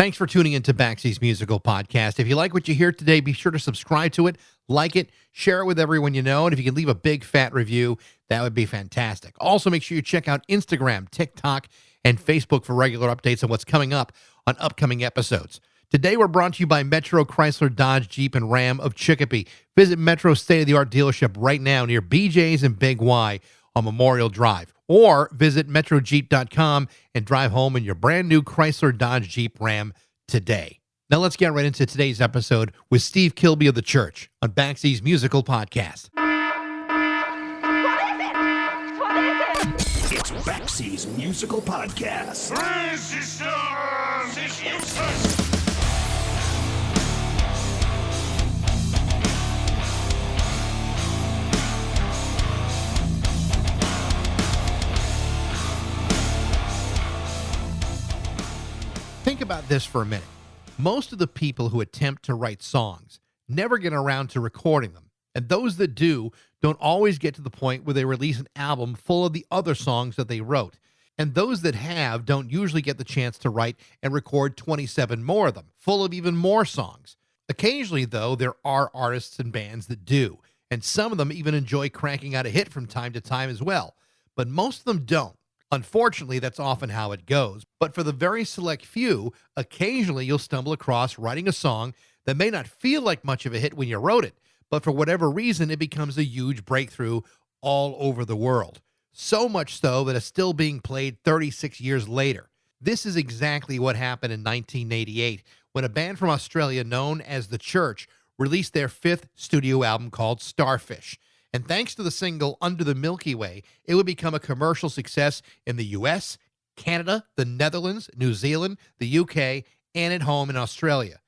Thanks for tuning into Baxie's Musical Podcast. If you like what you hear today, be sure to subscribe to it, like it, share it with everyone you know, and if you can leave a big fat review, that would be fantastic. Also, make sure you check out Instagram, TikTok, and Facebook for regular updates on what's coming up on upcoming episodes. Today, we're brought to you by Metro Chrysler, Dodge, Jeep, and Ram of Chicopee. Visit Metro's state-of-the-art dealership right now near BJ's and Big Y on Memorial Drive. Or visit metrojeep.com and drive home in your brand new Chrysler, Dodge, Jeep, Ram today. Now let's get right into today's episode with Steve Kilbey of the Church on Baxie's Musical Podcast. What is it? It's Baxie's Musical Podcast. Resistance is useless. Think about this for a minute. Most of the people who attempt to write songs never get around to recording them. And those that do don't always get to the point where they release an album full of the other songs that they wrote. And those that have don't usually get the chance to write and record 27 more of them, full of even more songs. Occasionally, though, there are artists and bands that do. And some of them even enjoy cranking out a hit from time to time as well. But most of them don't. Unfortunately, that's often how it goes. But for the very select few, occasionally you'll stumble across writing a song that may not feel like much of a hit when you wrote it, but for whatever reason, it becomes a huge breakthrough all over the world. So much so that it's still being played 36 years later. This is exactly what happened in 1988 when a band from Australia known as The Church released their fifth studio album called Starfish. And thanks to the single Under the Milky Way, it would become a commercial success in the U.S., Canada, the Netherlands, New Zealand, the U.K., and at home in Australia.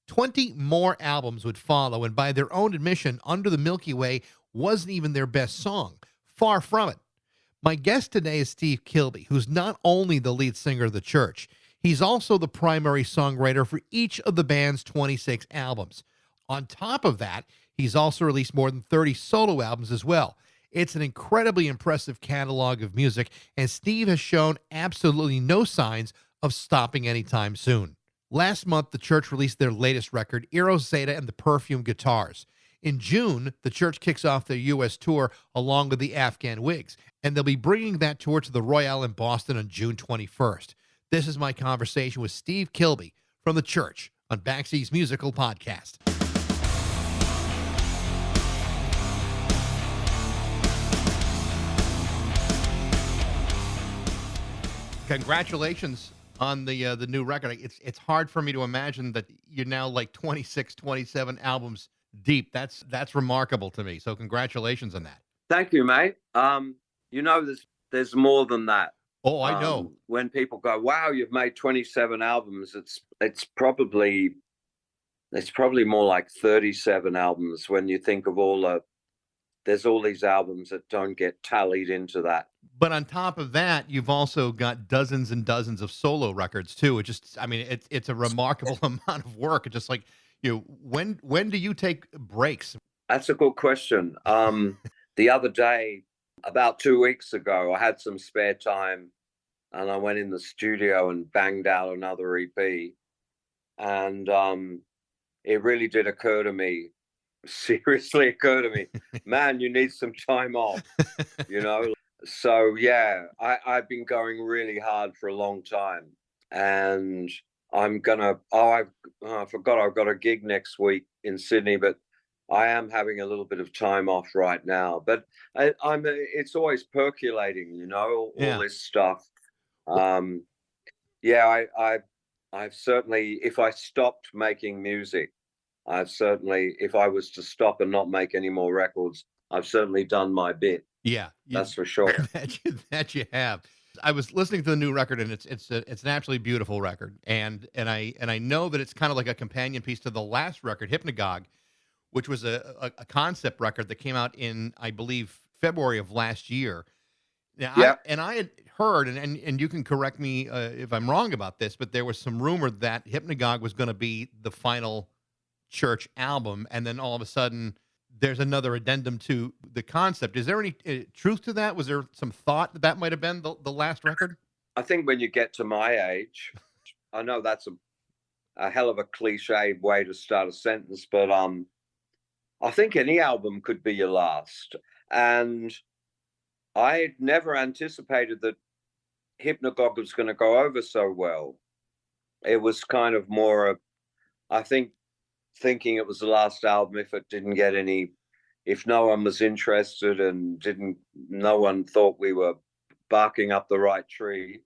20 more albums would follow, and by their own admission, Under the Milky Way wasn't even their best song. Far from it. My guest today is Steve Kilbey, who's not only the lead singer of The Church, he's also the primary songwriter for each of the band's 26 albums. On top of that, he's also released more than 30 solo albums as well. It's an incredibly impressive catalog of music, and Steve has shown absolutely no signs of stopping anytime soon. Last month, The Church released their latest record, Eros Zeta and the Perfume Guitars. In June, The Church kicks off their U.S. tour along with the Afghan Wigs, and they'll be bringing that tour to the Royale in Boston on June 21st. This is my conversation with Steve Kilbey from The Church on Baxie's Musical Podcast. Congratulations on the new record. It's hard for me to imagine that you're now like 26, 27 albums deep. That's remarkable to me. So congratulations on that. Thank you, mate. There's more than that. Oh, I know. When people go, "Wow, you've made 27 albums," it's probably more like 37 albums when you think of there's all these albums that don't get tallied into that. But on top of that, you've also got dozens and dozens of solo records too. It's a remarkable amount of work. It's just like, when do you take breaks? That's a good question. The other day, about 2 weeks ago, I had some spare time and I went in the studio and banged out another EP. And it really did seriously occur to me, man, you need some time off, So yeah, I've been going really hard for a long time, and I'm gonna. I forgot I've got a gig next week in Sydney, but I am having a little bit of time off right now. But it's always percolating, all this stuff. I've certainly, if I stopped making music, if I was to stop and not make any more records, I've certainly done my bit. Yeah, that's for sure. that you have. I was listening to the new record, and it's an absolutely beautiful record, and I know that it's kind of like a companion piece to the last record, Hypnagogue, which was a concept record that came out in, I believe, February of last year. Now, yeah. I had heard, and you can correct me if I'm wrong about this, but there was some rumor that Hypnagogue was going to be the final Church album, and then all of a sudden there's another addendum to the concept. Is there any truth to that? Was there some thought that might have been the last record? I think when you get to my age, I know that's a hell of a cliched way to start a sentence, but I think any album could be your last. And I never anticipated that Hypnagogue was going to go over so well. It was kind of more, I think, thinking it was the last album if it didn't get any, if no one was interested and no one thought we were barking up the right tree.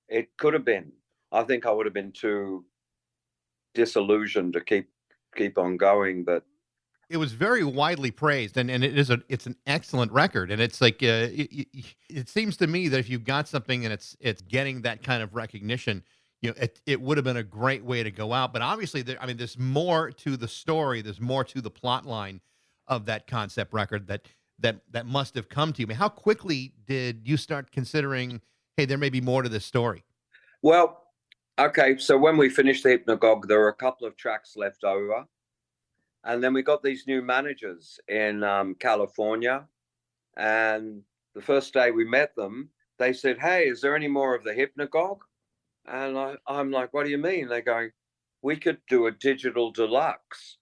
It could have been. I think I would have been too disillusioned to keep on going, but it was very widely praised, and it's an excellent record, and it's like it seems to me that if you've got something and it's getting that kind of recognition, it would have been a great way to go out. But obviously, there's more to the story, there's more to the plot line of that concept record that must have come to you. I mean, how quickly did you start considering, hey, there may be more to this story? Well, okay, so when we finished the Hypnagogue, there were a couple of tracks left over. And then we got these new managers in California. And the first day we met them, they said, hey, is there any more of the Hypnagogue? And I'm like, what do you mean? They're going, we could do a digital deluxe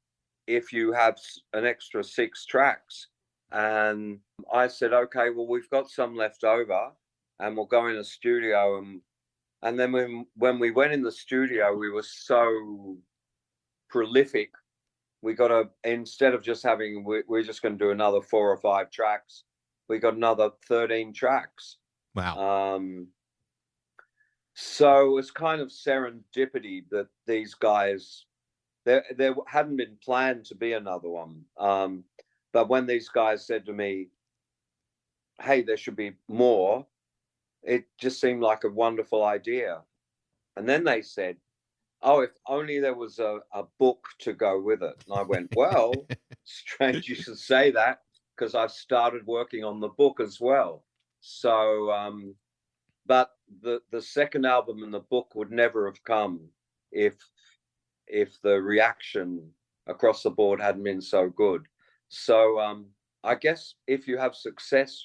if you have an extra 6 tracks. And I said, okay, well, we've got some left over and we'll go in the studio. And then when we went in the studio, we were so prolific. We got instead of just having, we're just going to do another 4 or 5 tracks. We got another 13 tracks. Wow. So it's kind of serendipity that these guys, there hadn't been planned to be another one. But when these guys said to me, hey, there should be more, it just seemed like a wonderful idea. And then they said, oh, if only there was a book to go with it. And I went, well, strange you should say that, because I've started working on the book as well. So, but the second album and the book would never have come if the reaction across the board hadn't been so good. So I guess if you have success,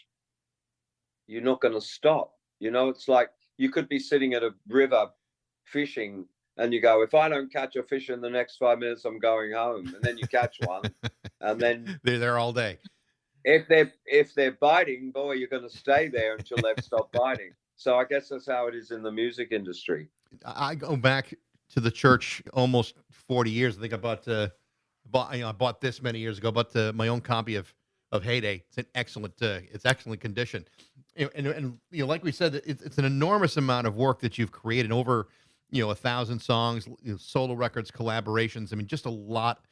you're not going to stop. It's like you could be sitting at a river fishing and you go, if I don't catch a fish in the next 5 minutes, I'm going home. And then you catch one, and then they're there all day. If they're biting, boy, you're going to stay there until they've stopped biting. So I guess that's how it is in the music industry. I go back to the church almost 40 years. I think I bought this many years ago. Bought my own copy of Heyday. It's an excellent condition. And like we said, it's an enormous amount of work that you've created over 1,000 songs, solo records, collaborations. I mean, just a lot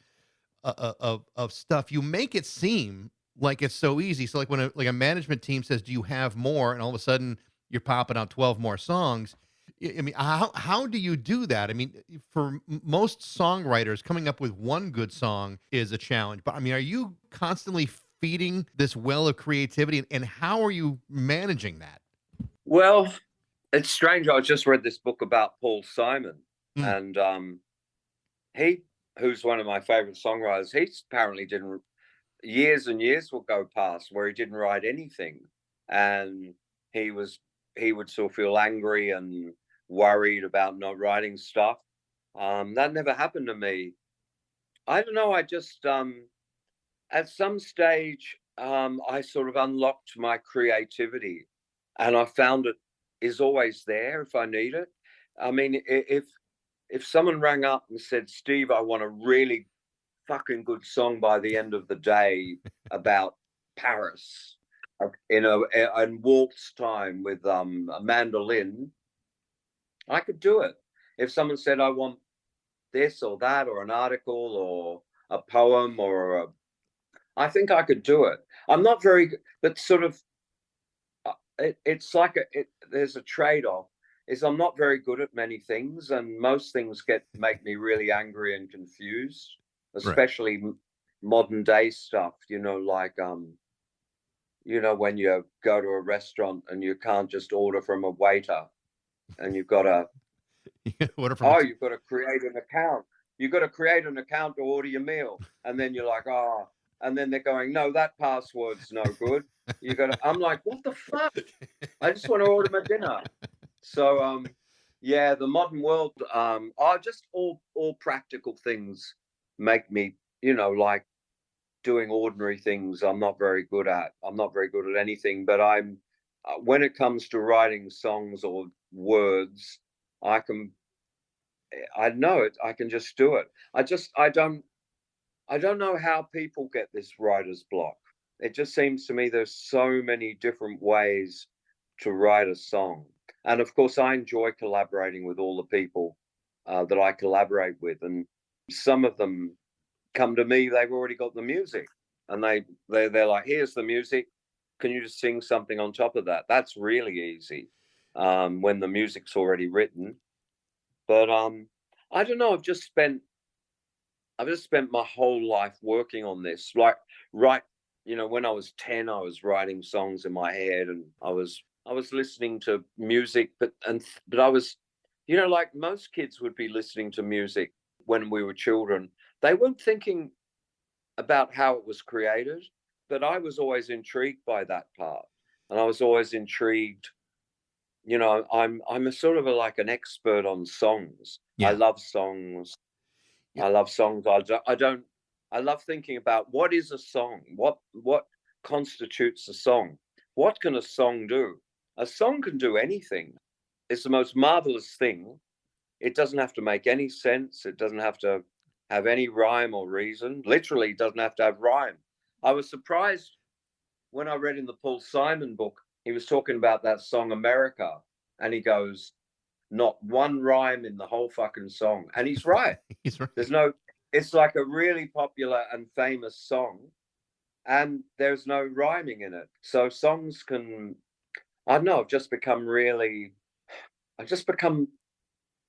of stuff. You make it seem like it's so easy. So like when a management team says, do you have more? And all of a sudden you're popping out 12 more songs. I mean, how do you do that? I mean, for most songwriters, coming up with one good song is a challenge. But I mean, are you constantly feeding this well of creativity, and how are you managing that? Well, it's strange. I just read this book about Paul Simon, and he, who's one of my favorite songwriters, he apparently didn't. Years and years will go past where he didn't write anything, and he would still feel angry and worried about not writing stuff. That never happened to me. I don't know. I just at some stage I sort of unlocked my creativity, and I found it is always there if I need it. I mean, if someone rang up and said, Steve, I want a really fucking good song by the end of the day about Paris in waltz time with a mandolin, I could do it. If someone said, I want this or that, or an article or a poem I think I could do it. I'm not very good, but sort of it's like there's a trade-off. Is I'm not very good at many things, and most things make me really angry and confused, especially modern day stuff. Like when you go to a restaurant and you can't just order from a waiter, and you've got to you've got to create an account. You've got to create an account to order your meal, and then you're like, and then they're going, no, that password's no good. I'm like, what the fuck? I just want to order my dinner. So Yeah, the modern world, are just all practical things make me, like doing ordinary things. I'm not very good at. I'm not very good at anything, but when it comes to writing songs or words, I can, I know it. I can just do it. I don't know how people get this writer's block. It just seems to me there's so many different ways to write a song. And of course, I enjoy collaborating with all the people that I collaborate with. And some of them come to me, they've already got the music. And they're like, here's the music. Can you just sing something on top of that? That's really easy when the music's already written. But I don't know. I've just spent my whole life working on this. Like, right, when I was 10, I was writing songs in my head, and I was listening to music, but I was, like most kids would be listening to music when we were children. They weren't thinking about how it was created, but I was always intrigued by that part, and I was always intrigued. I'm a sort of like an expert on songs. I Yeah. love songs. Yeah. I love songs. I don't. I love thinking about what is a song. What constitutes a song? What can a song do? A song can do anything. It's the most marvelous thing. It doesn't have to make any sense. It doesn't have to have any rhyme or reason. Literally, it doesn't have to have rhyme. I was surprised when I read in the Paul Simon book. He was talking about that song America, and he goes, not one rhyme in the whole fucking song. And he's right. He's right. It's like a really popular and famous song, and there's no rhyming in it. So songs can, I don't know, I've just become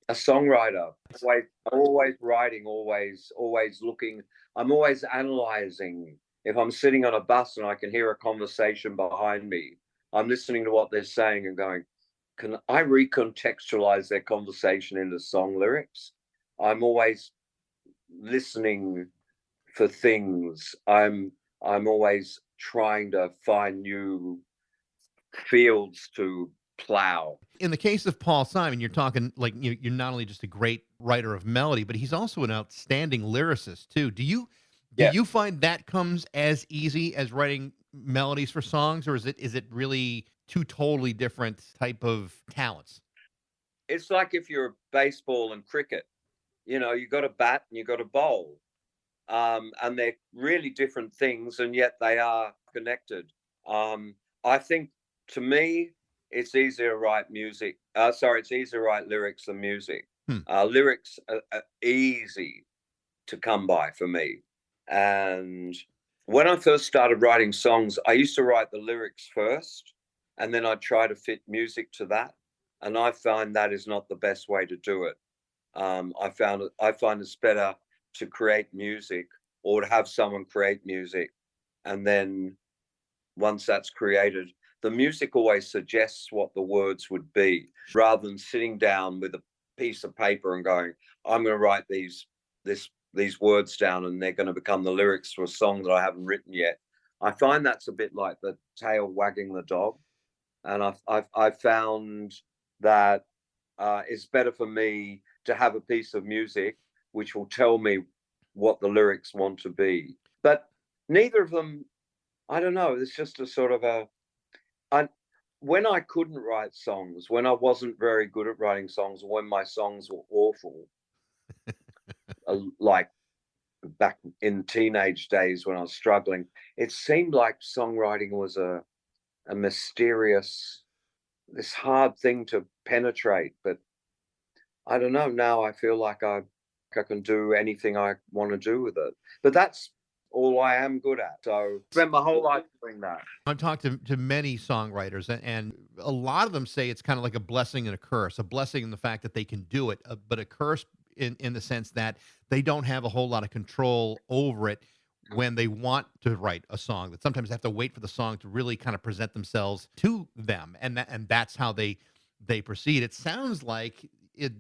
a songwriter. Always writing, always looking. I'm always analyzing. If I'm sitting on a bus and I can hear a conversation behind me, I'm listening to what they're saying and going, can I recontextualize their conversation into song lyrics? I'm always listening for things. I'm always trying to find new fields to plow. In the case of Paul Simon, you're talking like you're not only just a great writer of melody, but he's also an outstanding lyricist too. Do Yeah, you find that comes as easy as writing melodies for songs, or is it really two totally different type of talents? it's like if you're baseball and cricket. You got a bat and you got a bowl, and they're really different things, and yet they are connected. I think, to me, it's easier to write music. It's easier to write lyrics than music. Hmm. Lyrics are easy to come by for me. And when I first started writing songs, I used to write the lyrics first, and then I'd try to fit music to that. And I find that is not the best way to do it. I find it's better to create music, or to have someone create music, and then once that's created, the music always suggests what the words would be, rather than sitting down with a piece of paper and going, I'm going to write these words down, and they're going to become the lyrics for a song that I haven't written yet. I find that's a bit like the tail wagging the dog, and I've found that it's better for me to have a piece of music which will tell me what the lyrics want to be. But neither of them, I don't know. It's just a sort of when I couldn't write songs, when I wasn't very good at writing songs, when my songs were awful, like back in teenage days when I was struggling, it seemed like songwriting was a mysterious, this hard thing to penetrate. But I don't know. Now I feel like I can do anything I want to do with it. But that's all I am good at. So spent my whole life doing that. I've talked to many songwriters, and a lot of them say it's kind of like a blessing and a curse. A blessing in the fact that they can do it, but a curse in the sense that they don't have a whole lot of control over it when they want to write a song. That sometimes they have to wait for the song to really kind of present themselves to them, and that's how they proceed. It sounds like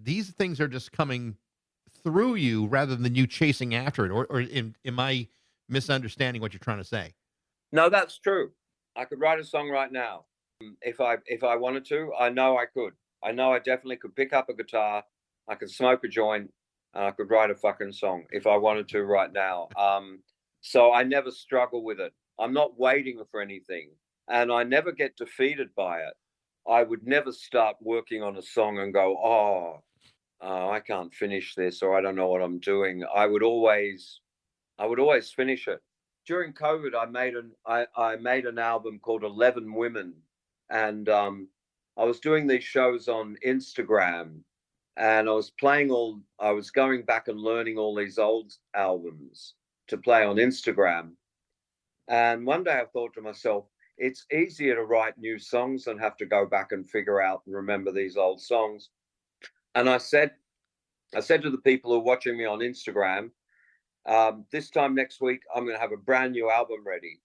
these things are just coming through you rather than you chasing after it. Or am I misunderstanding what you're trying to say? No, that's true. I could write a song right now. If I wanted to, I know I could. I know I definitely could pick up a guitar, I could smoke a joint, and I could write a fucking song if I wanted to right now. So I never struggle with it. I'm not waiting for anything, and I never get defeated by it. I would never start working on a song and go, I can't finish this, or I don't know what I'm doing. I would always finish it. During COVID, I made an album called 11 Women, and I was doing these shows on Instagram, and I was going back and learning all these old albums to play on Instagram. And one day I thought to myself, it's easier to write new songs than have to go back and figure out and remember these old songs. And I said to the people who are watching me on Instagram, this time next week, I'm going to have a brand new album ready.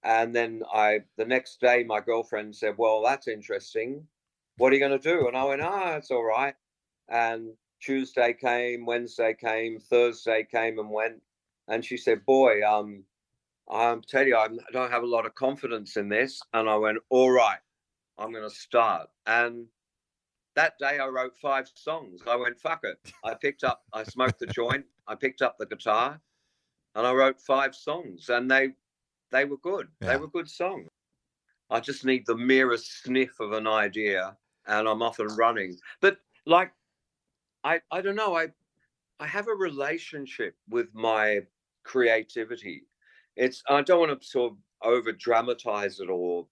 And then the next day, my girlfriend said, well, that's interesting. What are you going to do? And I went, it's all right. And Tuesday came, Wednesday came, Thursday came and went. And she said, boy, I'm telling you, I don't have a lot of confidence in this. And I went, all right, I'm going to start. And that day I wrote 5 songs. I went, fuck it. I smoked the joint, I picked up the guitar, and I wrote 5 songs, and they were good. Yeah. They were good songs. I just need the merest sniff of an idea, and I'm off and running. But like, I don't know. I have a relationship with my creativity. I don't want to sort of over dramatize it or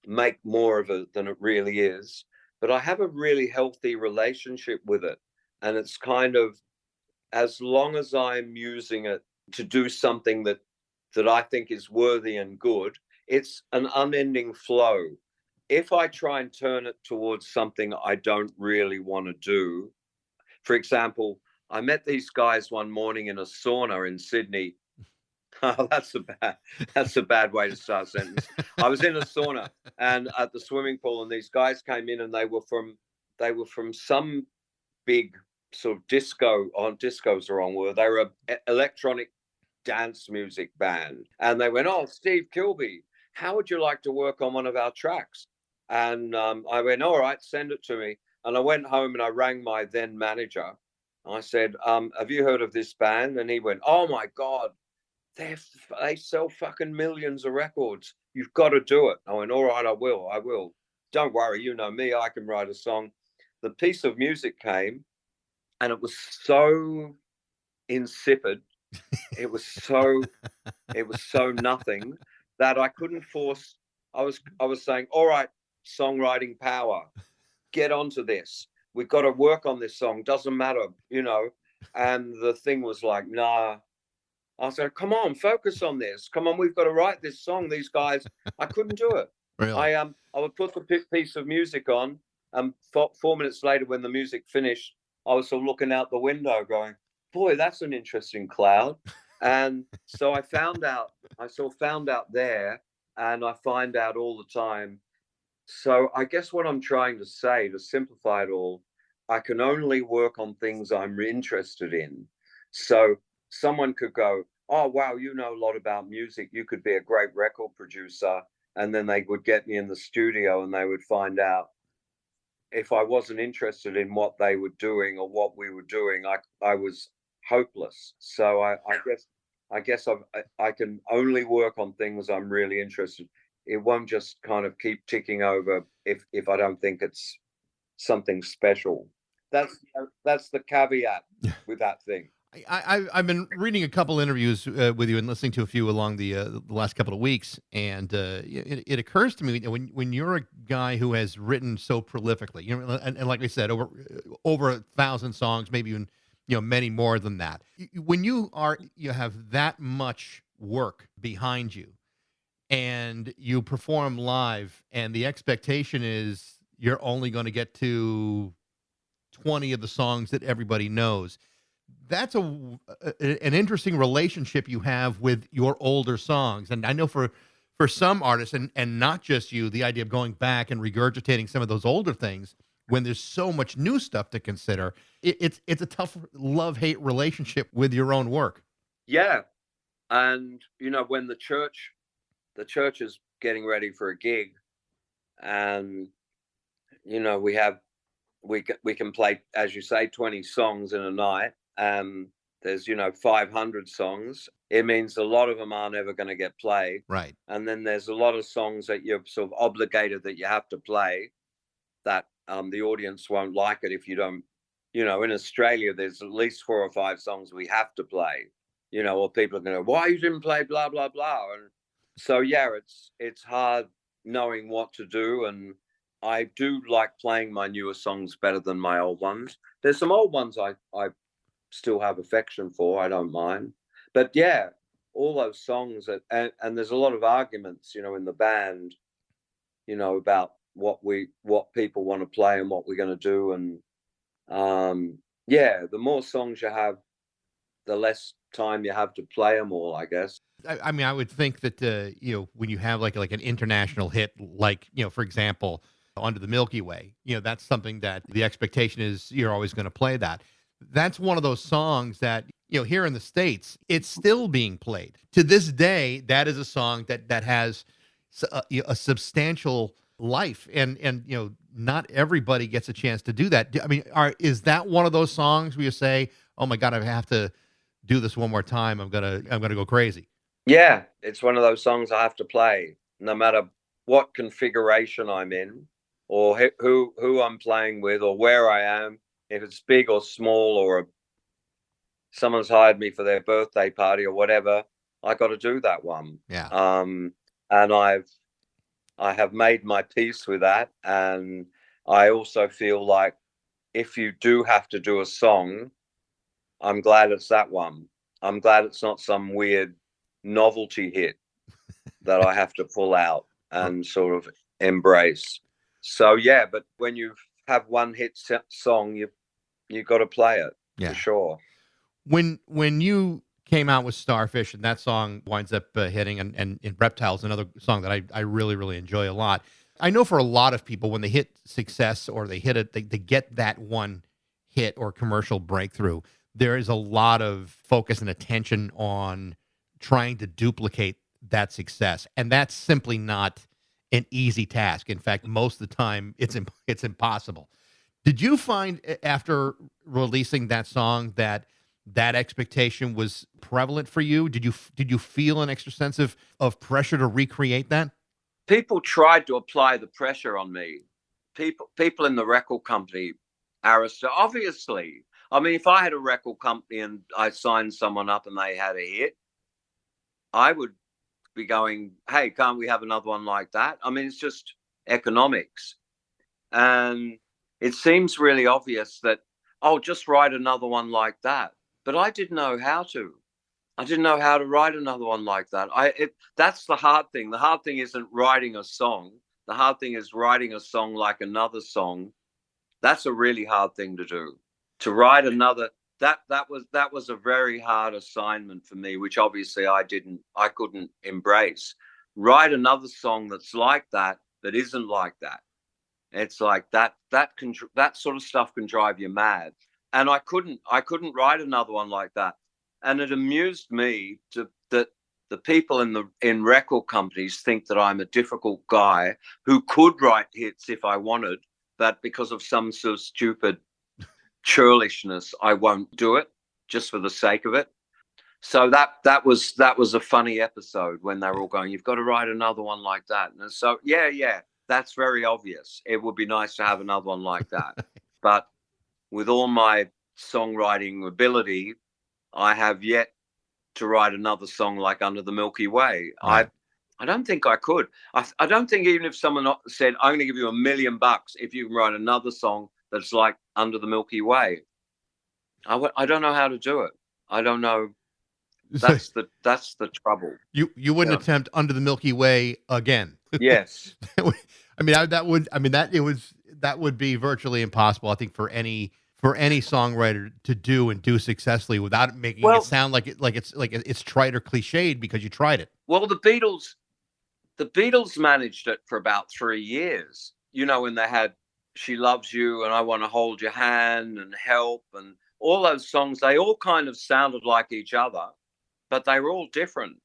make more of it than it really is, but I have a really healthy relationship with it. And it's kind of, as long as I'm using it to do something that I think is worthy and good, it's an unending flow. If I try and turn it towards something I don't really want to do, for example, I met these guys one morning in a sauna in Sydney. Oh, that's a bad way to start a sentence. I was in a sauna and at the swimming pool, and these guys came in, and they were from some big sort of disco's the wrong word. They were an electronic dance music band, and they went, "Oh, Steve Kilbey, how would you like to work on one of our tracks?" And I went, "All right, send it to me." And I went home and I rang my then manager. I said, "Have you heard of this band?" And he went, "Oh my God, they sell fucking millions of records. You've got to do it." I went, "All right, I will. Don't worry, you know me, I can write a song." The piece of music came, and it was so insipid. It was so nothing that I couldn't force. I was saying, "All right, songwriting power, get onto this. We've got to work on this song. Doesn't matter, you know." And the thing was like, nah. I said, "Come on, focus on this. Come on, we've got to write this song." These guys, I couldn't do it. Really? I would put the piece of music on, and 4 minutes later, when the music finished, I was sort of looking out the window, going, "Boy, that's an interesting cloud." And so I found out there, and I find out all the time. So I guess what I'm trying to say, to simplify it all, I can only work on things I'm interested in. So someone could go, "Oh, wow, you know a lot about music. You could be a great record producer." And then they would get me in the studio, and they would find out if I wasn't interested in what they were doing or what we were doing, I was hopeless. So I guess I can only work on things I'm really interested. It won't just kind of keep ticking over if I don't think it's something special. That's the caveat with that thing. I've been reading a couple interviews with you and listening to a few along the last couple of weeks, and it occurs to me that when you're a guy who has written so prolifically, you know, and like I said, over 1,000 songs, maybe even many more than that. When you have that much work behind you, and you perform live, and the expectation is you're only going to get to 20 of the songs that everybody knows. That's an interesting relationship you have with your older songs. And I know for some artists, and not just you, the idea of going back and regurgitating some of those older things when there's so much new stuff to consider, it's a tough love-hate relationship with your own work. Yeah. And when the church is getting ready for a gig, and we have we can play, as you say, 20 songs in a night. There's 500 songs. It means a lot of them are never going to get played. Right. And then there's a lot of songs that you're sort of obligated that you have to play that the audience won't like it if you don't. In Australia, there's at least 4 or 5 songs we have to play, or people are going to, why you didn't play blah, blah, blah. And so, yeah, it's hard knowing what to do. And I do like playing my newer songs better than my old ones. There's some old ones I still have affection for. I don't mind. But yeah, all those songs and there's a lot of arguments, in the band, about what people want to play and what we're going to do. And the more songs you have, the less time you have to play them all, I guess. I mean, I would think that when you have like an international hit, like for example, Under the Milky Way, that's something that the expectation is you're always going to play that. That's one of those songs that here in the States, it's still being played to this day. That is a song that has a substantial life, and not everybody gets a chance to do that. I mean, is that one of those songs where you say, "Oh my God, I have to do this one more time. I'm gonna go crazy"? Yeah, it's one of those songs I have to play, no matter what configuration I'm in, or who I'm playing with, or where I am. If it's big or small, or someone's hired me for their birthday party or whatever, I got to do that one. Yeah. And I have made my peace with that. And I also feel like if you do have to do a song, I'm glad it's that one. I'm glad it's not some weird novelty hit that I have to pull out and sort of embrace. So, yeah, but when you have one hit song, you got to play it, for sure. When you came out with Starfish and that song winds up hitting, and Reptiles, another song that I really, really enjoy a lot. I know for a lot of people, when they hit success or they hit it, they get that one hit or commercial breakthrough, there is a lot of focus and attention on trying to duplicate that success. And that's simply not an easy task. In fact, most of the time it's impossible. Did you find after releasing that song that expectation was prevalent for you? Did you feel an extra sense of pressure to recreate that? People tried to apply the pressure on me. People in the record company, Arista, obviously. I mean, if I had a record company and I signed someone up and they had a hit, I would be going, hey, can't we have another one like that? I mean, it's just economics. And it seems really obvious that, just write another one like that. But I didn't know how to. I didn't know how to write another one like that. That's the hard thing. The hard thing isn't writing a song. The hard thing is writing a song like another song. That's a really hard thing to do. To write another, that was a very hard assignment for me, which obviously I couldn't embrace. Write another song that's like that isn't like that. It's like that sort of stuff can drive you mad. And I couldn't write another one like that. And it amused me that the people in record companies think that I'm a difficult guy who could write hits if I wanted, but because of some sort of stupid churlishness, I won't do it just for the sake of it. So that was a funny episode when they were all going, "You've got to write another one like that." And so yeah, that's very obvious. It would be nice to have another one like that. But with all my songwriting ability, I have yet to write another song like Under the Milky Way. Right. I don't think I could. I don't think even if someone said, "I'm going to give you $1 million if you can write another song that's like Under the Milky Way," I don't know how to do it. I don't know. That's the trouble. You wouldn't attempt Under the Milky Way again. Yes. That would be virtually impossible, I think, for any songwriter to do successfully without making it sound like it's trite or cliched because you tried it. Well, the Beatles managed it for about 3 years. When they had "She Loves You" and "I Want to Hold Your Hand" and "Help" and all those songs, they all kind of sounded like each other, but they were all different.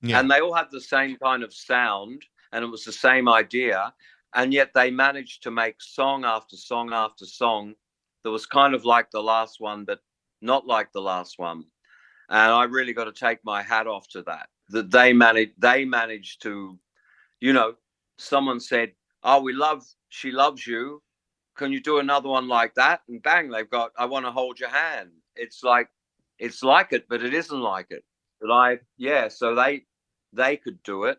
Yeah. And they all had the same kind of sound, and it was the same idea. and yet they managed to make song after song after song that was kind of like the last one, but not like the last one. And I really got to take my hat off to that. That they managed to, you know, someone said, "Oh, she loves you. Can you do another one like that?" And bang, they've got "I Want to Hold Your Hand." It's like it, but it isn't like it. So they could do it.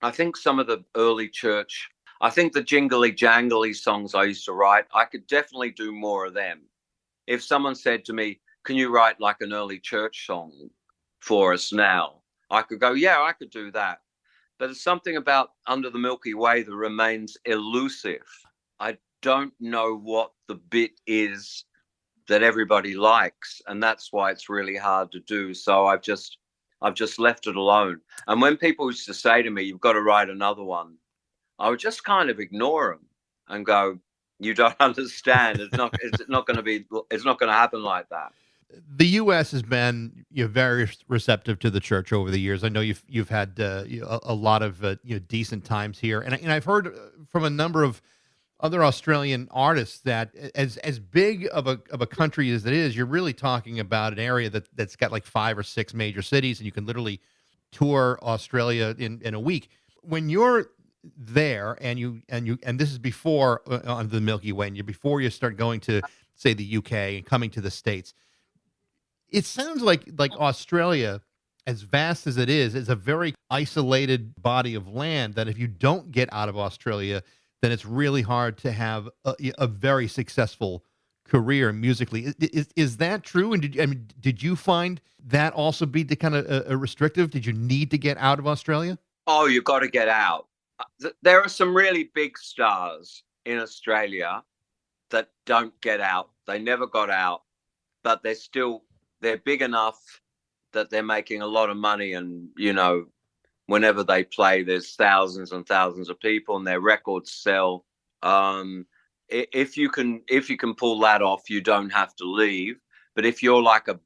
I think some of the early church, I think the jingly jangly songs I used to write, I could definitely do more of them. If someone said to me, "Can you write like an early church song for us now?" I could go, "Yeah, I could do that." But there's something about Under the Milky Way that remains elusive. I don't know what the bit is that everybody likes, and that's why it's really hard to do. So I've just left it alone. And when people used to say to me, "You've got to write another one," I would just kind of ignore them and go, "You don't understand. It's not going to happen like that." The U.S. has been very receptive to the church over the years. I know you've had a lot of decent times here, and I've heard from a number of other Australian artists that as big of a country as it is, you're really talking about an area that's got like 5 or 6 major cities, and you can literally tour Australia in a week. When you're there, and this is before on the Milky Way, and before you start going to say the UK and coming to the States. It sounds like Australia, as vast as it is a very isolated body of land that if you don't get out of Australia, then it's really hard to have a very successful career musically. Is that true? And did you find that also be the kind of restrictive? Did you need to get out of Australia? Oh, you got to get out. There are some really big stars in Australia that don't get out. They never got out, but they're big enough that they're making a lot of money, and whenever they play, there's thousands and thousands of people, and their records sell. If you can pull that off, you don't have to leave. But if you're like a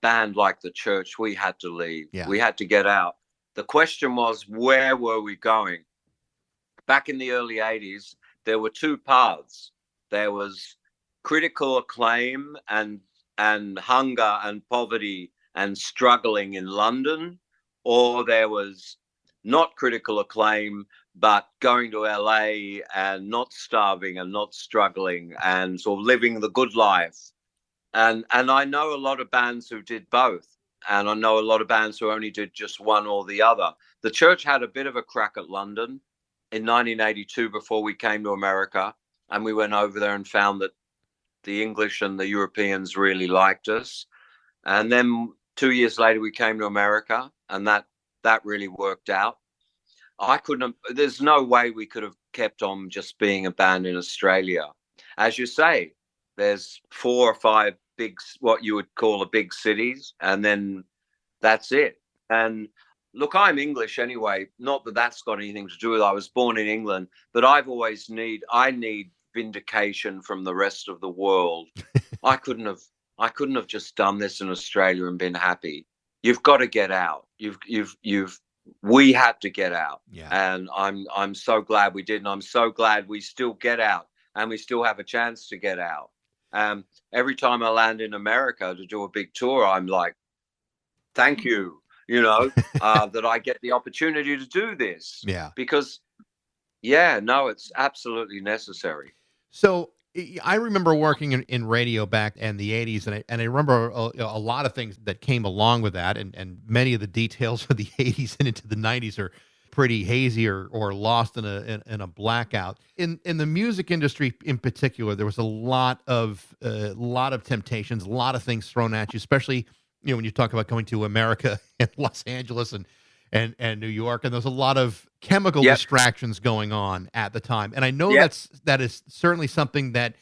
band like the Church, we had to leave. Yeah. We had to get out. The question was, where were we going? Back in the early 80s, there were 2 paths. There was critical acclaim and hunger and poverty and struggling in London, or there was not critical acclaim, but going to LA and not starving and not struggling and sort of living the good life. And I know a lot of bands who did both. And I know a lot of bands who only did just one or the other. The Church had a bit of a crack at London in 1982 before we came to America. And we went over there and found that the English and the Europeans really liked us. And then 2 years later, we came to America, and that really worked out. There's no way we could have kept on just being a band in Australia. As you say, there's 4 or 5 big, what you would call a big cities, and then that's it. And look, I'm English anyway. Not that that's got anything to do with it. I was born in England, but I need vindication from the rest of the world. I couldn't have just done this in Australia and been happy. You've got to get out. We had to get out. Yeah. And I'm so glad we did, and I'm so glad we still get out, and we still have a chance to get out. Every time I land in America to do a big tour, I'm like, thank you, that I get the opportunity to do this. Yeah. Because, it's absolutely necessary. So I remember working in radio back in the 80s, and I remember a lot of things that came along with that, and many of the details of the 80s and into the 90s are pretty hazy or lost in a blackout. In the music industry in particular, there was a lot of temptations, a lot of things thrown at you, especially when you talk about going to America and Los Angeles and New York, and there's a lot of chemical distractions going on at the time. And I know that is certainly something that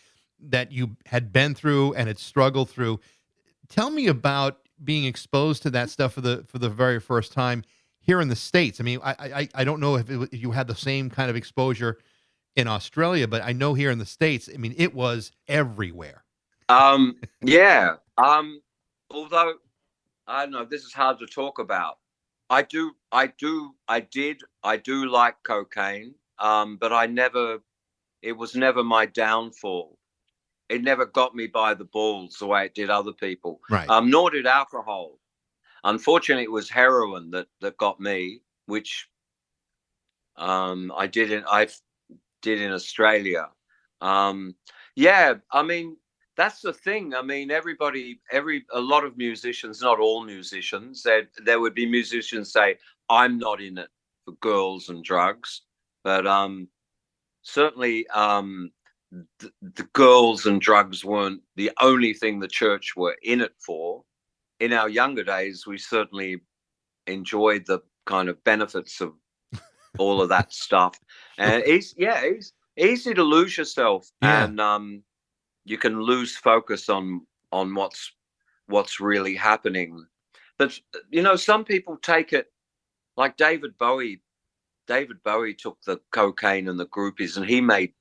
you had been through and had struggled through. Tell me about being exposed to that stuff for the very first time here in the States. I mean, I don't know if you had the same kind of exposure in Australia, but I know here in the States, I mean, it was everywhere. Although I don't know, this is hard to talk about. I do like cocaine. but it was never my downfall. It never got me by the balls the way it did other people. Right. Nor did alcohol. Unfortunately, it was heroin that got me, which I did in Australia. Yeah, I mean, that's the thing. I mean, a lot of musicians, not all musicians, there would be musicians say, I'm not in it for girls and drugs. But certainly the girls and drugs weren't the only thing the church were in it for. In our younger days, we certainly enjoyed the kind of benefits of all of that stuff. And it's easy to lose yourself, Yeah. and you can lose focus on what's really happening. But some people take it like David Bowie. David Bowie took the cocaine and the groupies, and he made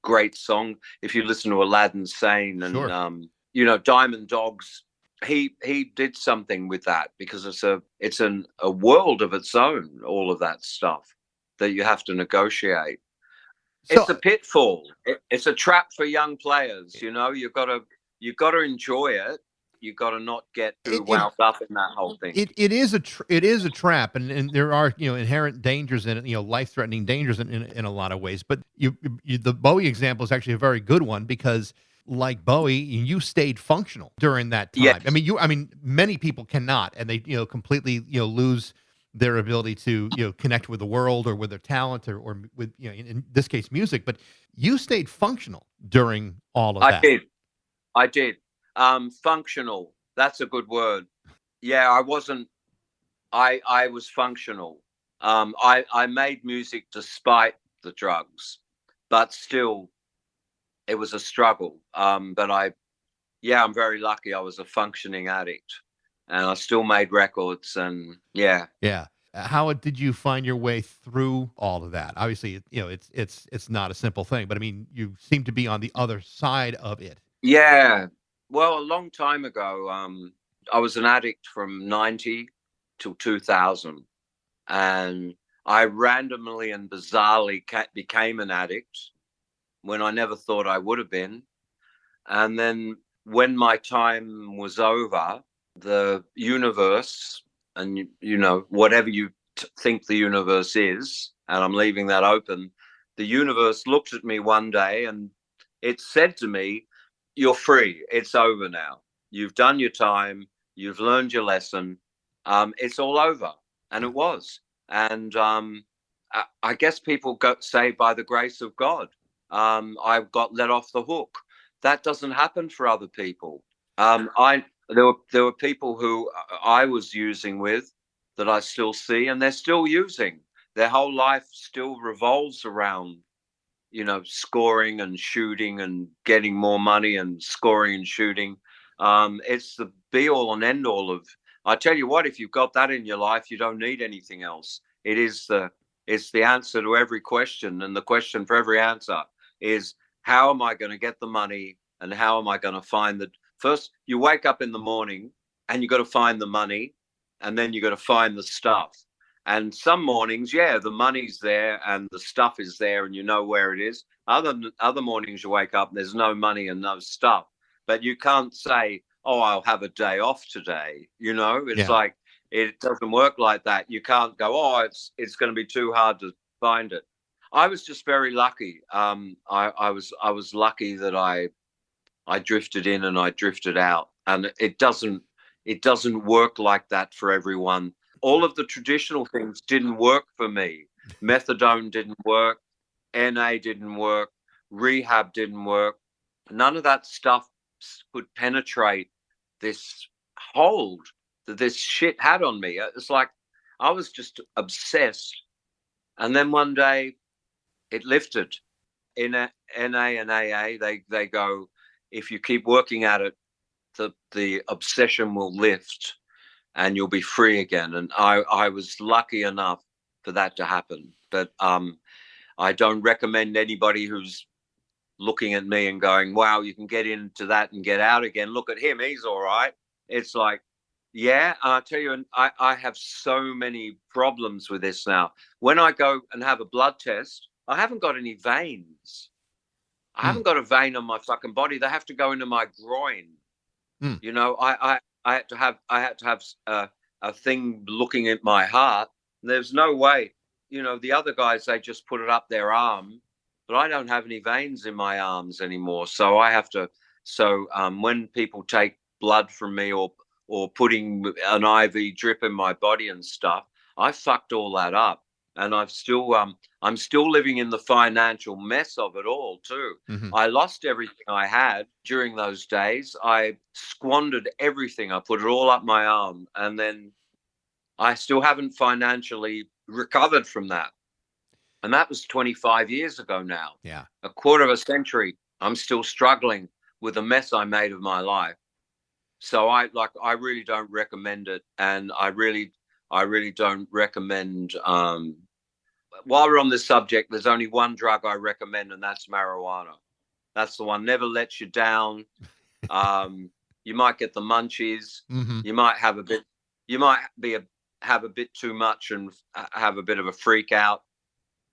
great song. If you listen to Aladdin Sane and Sure. Diamond Dogs, he did something with that, because it's a world of its own, all of that stuff that you have to negotiate. It's a pitfall. It's a trap for young players. You've got to enjoy it. You've got to not get too wound up in that whole thing. It is a trap, and there are inherent dangers in it, life-threatening dangers in a lot of ways. But the Bowie example is actually a very good one, because like Bowie, you stayed functional during that time. Yes. I mean, many people cannot, and they completely lose their ability to connect with the world or with their talent or with in this case music. But you stayed functional during all of that. I did. Functional. That's a good word. Yeah, I wasn't. I was functional. I made music despite the drugs, but still, it was a struggle. But I'm very lucky. I was a functioning addict, and I still made records. And yeah. How did you find your way through all of that? Obviously, it's not a simple thing, but I mean, you seem to be on the other side of it. Yeah. Well, a long time ago, I was an addict from 90 till 2000. And I randomly and bizarrely became an addict when I never thought I would have been. And then when my time was over, the universe, and whatever you think the universe is, and I'm leaving that open, the universe looked at me one day and it said to me, you're free. It's over now. You've done your time. You've learned your lesson. It's all over. And it was. And I guess people say by the grace of God, I got let off the hook. That doesn't happen for other people. There were people who I was using with that I still see, and they're still using. Their whole life still revolves around scoring and shooting and getting more money and scoring and shooting. It's the be all and end all of. I tell you what, if you've got that in your life, you don't need anything else. It's the answer to every question, and the question for every answer is, how am I going to get the money, and how am I going to find the first? You wake up in the morning and you got to find the money, and then you got to find the stuff. And some mornings, the money's there and the stuff is there and you know where it is. Other mornings you wake up and there's no money and no stuff. But you can't say, oh, I'll have a day off today. It's like, it doesn't work like that. You can't go, oh, it's going to be too hard to find it. I was just very lucky. I was lucky that I drifted in and I drifted out. And it doesn't work like that for everyone. All of the traditional things didn't work for me. Methadone didn't work. NA didn't work. Rehab didn't work. None of that stuff could penetrate this hold that this shit had on me. It's like I was just obsessed. And then one day it lifted. In NA and AA, they go, if you keep working at it, the obsession will lift and you'll be free again. And I was lucky enough for that to happen. But I don't recommend anybody who's looking at me and going, wow, you can get into that and get out again. Look at him. He's all right. It's like, yeah, I'll tell you, I have so many problems with this now. When I go and have a blood test, I haven't got any veins. I Mm. haven't got a vein on my fucking body. They have to go into my groin. Mm. You know, I had to have a thing looking at my heart. There's no way. You know, the other guys, they just put it up their arm, but I don't have any veins in my arms anymore. So I have to. So when people take blood from me or putting an IV drip in my body and stuff, I fucked all that up, and I'm still living in the financial mess of it all too. Hmm. I lost everything I had during those days. I squandered everything. I put it all up my arm, and then I still haven't financially recovered from that. And that was 25 years ago now. Yeah. A quarter of a century. I'm still struggling with the mess I made of my life. So I really don't recommend it, and I really don't recommend while we're on this subject, there's only one drug I recommend, and that's marijuana. That's the one. Never lets you down. You might get the munchies. Hmm. You might have a bit. You might have a bit too much and have a bit of a freak out.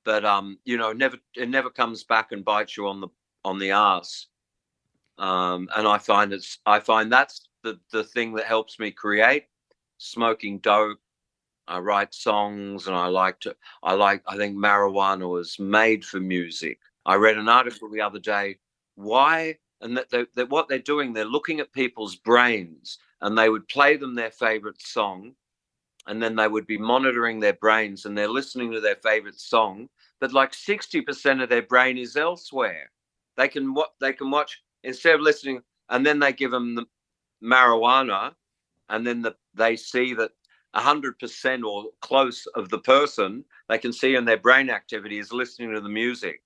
But you know, it never comes back and bites you on the ass. And I find that's the thing that helps me create. Smoking dope. I write songs, and I think marijuana was made for music. I read an article the other day, why, and that what they're doing, they're looking at people's brains, and they would play them their favorite song, and then they would be monitoring their brains, and they're listening to their favorite song, but like 60% of their brain is elsewhere. They can watch instead of listening, and then they give them the marijuana, and then they see that 100% or close of the person they can see in their brain activity is listening to the music.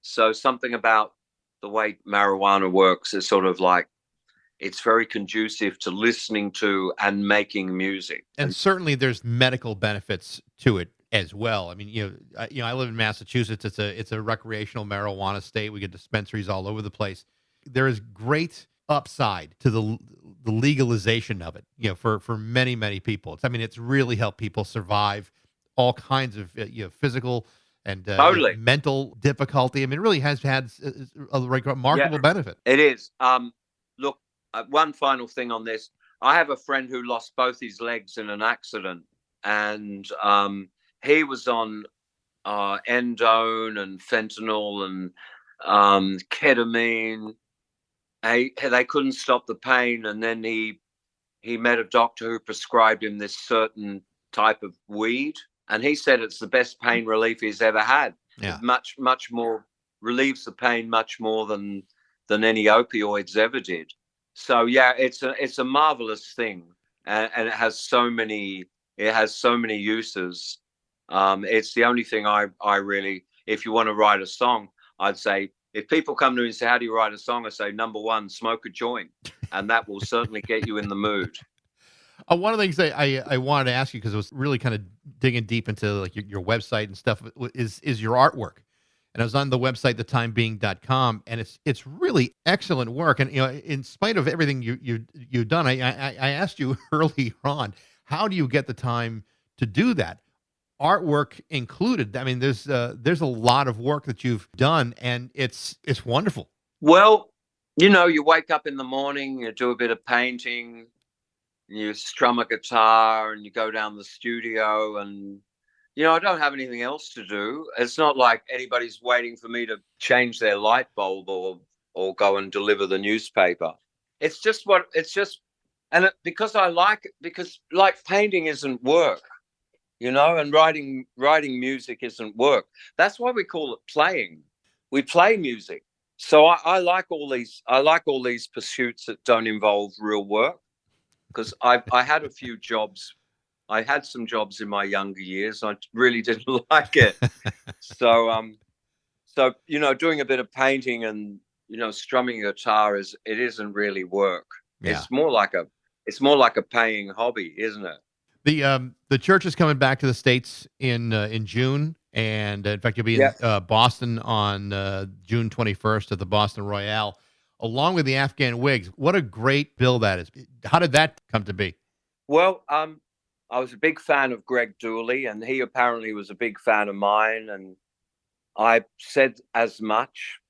So something about the way marijuana works is sort of like it's very conducive to listening to and making music. And certainly there's medical benefits to it as well. I mean, I live in Massachusetts. It's a recreational marijuana state. We get dispensaries all over the place. There is great upside to the legalization of it, for many, many people. It's really helped people survive all kinds of, physical and Totally. mental difficulty. It really has had a remarkable benefit. It is. Look, one final thing on this. I have a friend who lost both his legs in an accident, and he was on endone and fentanyl and ketamine. They couldn't stop the pain, and then he met a doctor who prescribed him this certain type of weed, and he said it's the best pain relief he's ever had. Yeah. It much more relieves the pain much more than any opioids ever did. So yeah, it's a marvelous thing, and it has so many uses. It's the only thing I really, if you want to write a song, I'd say, if people come to me and say, how do you write a song? I say, number one, smoke a joint, and that will certainly get you in the mood. One of the things I wanted to ask you, because I was really kind of digging deep into like your website and stuff, is your artwork. And I was on the website, thetimebeing.com, and it's really excellent work. And in spite of everything you've done, I asked you early on, how do you get the time to do that? Artwork included. I mean, there's a lot of work that you've done, and it's wonderful. Well, you wake up in the morning, you do a bit of painting, you strum a guitar, and you go down the studio, and I don't have anything else to do. It's not like anybody's waiting for me to change their light bulb or go and deliver the newspaper. It's just because I like it, because like painting isn't work. And writing music isn't work. That's why we call it playing. We play music. So I like all these pursuits that don't involve real work, because I had a few jobs. I had some jobs in my younger years. I really didn't like it. So doing a bit of painting and strumming a guitar isn't really work. Yeah. It's more like a paying hobby, isn't it? The church is coming back to the States in June, and in fact, you'll be in Boston on June 21st at the Boston Royale, along with the Afghan Wigs. What a great bill that is! How did that come to be? Well, I was a big fan of Greg Dooley, and he apparently was a big fan of mine, and I said as much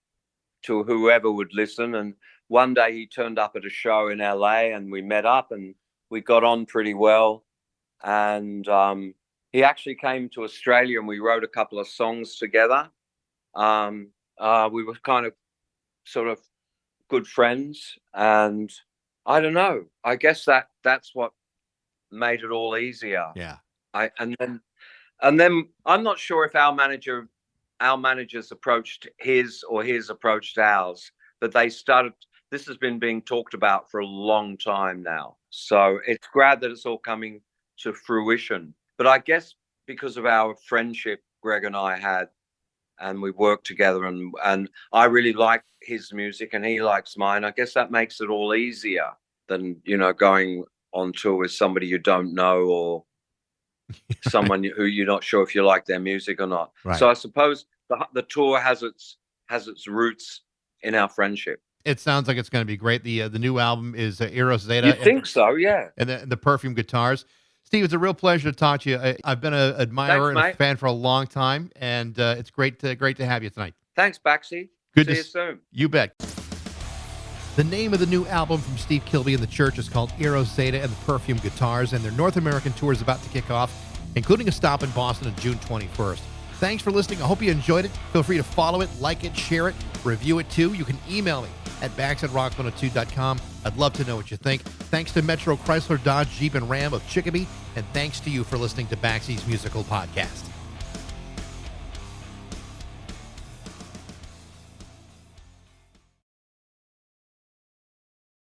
to whoever would listen. And one day he turned up at a show in LA and we met up and we got on pretty well. And he actually came to Australia and we wrote a couple of songs together. We were kind of sort of good friends. And I don't know, I guess that's what made it all easier. Yeah. And then I'm not sure if our managers approached his or his approached ours, but this has been being talked about for a long time now. So it's glad that it's all coming to fruition. But I guess because of our friendship Greg and I had, and we worked together, and I really like his music and he likes mine, I guess that makes it all easier than, going on tour with somebody you don't know or someone who you're not sure if you like their music or not. Right. So I suppose the tour has its roots in our friendship. It sounds like it's going to be great. The new album is Eros Zeta. You think so, yeah. And the Perfume Guitars. Steve, it's a real pleasure to talk to you. I've been an admirer and a fan for a long time, and it's great to have you tonight. Thanks, Baxie. Good See to you soon. You bet. The name of the new album from Steve Kilbey and the Church is called Eros Zeta and the Perfume Guitars, and their North American tour is about to kick off, including a stop in Boston on June 21st. Thanks for listening. I hope you enjoyed it. Feel free to follow it, like it, share it, review it too. You can email me at bax@rock102.com. I'd love to know what you think. Thanks to Metro Chrysler, Dodge, Jeep, and Ram of Chicopee, and thanks to you for listening to Baxie's Musical Podcast.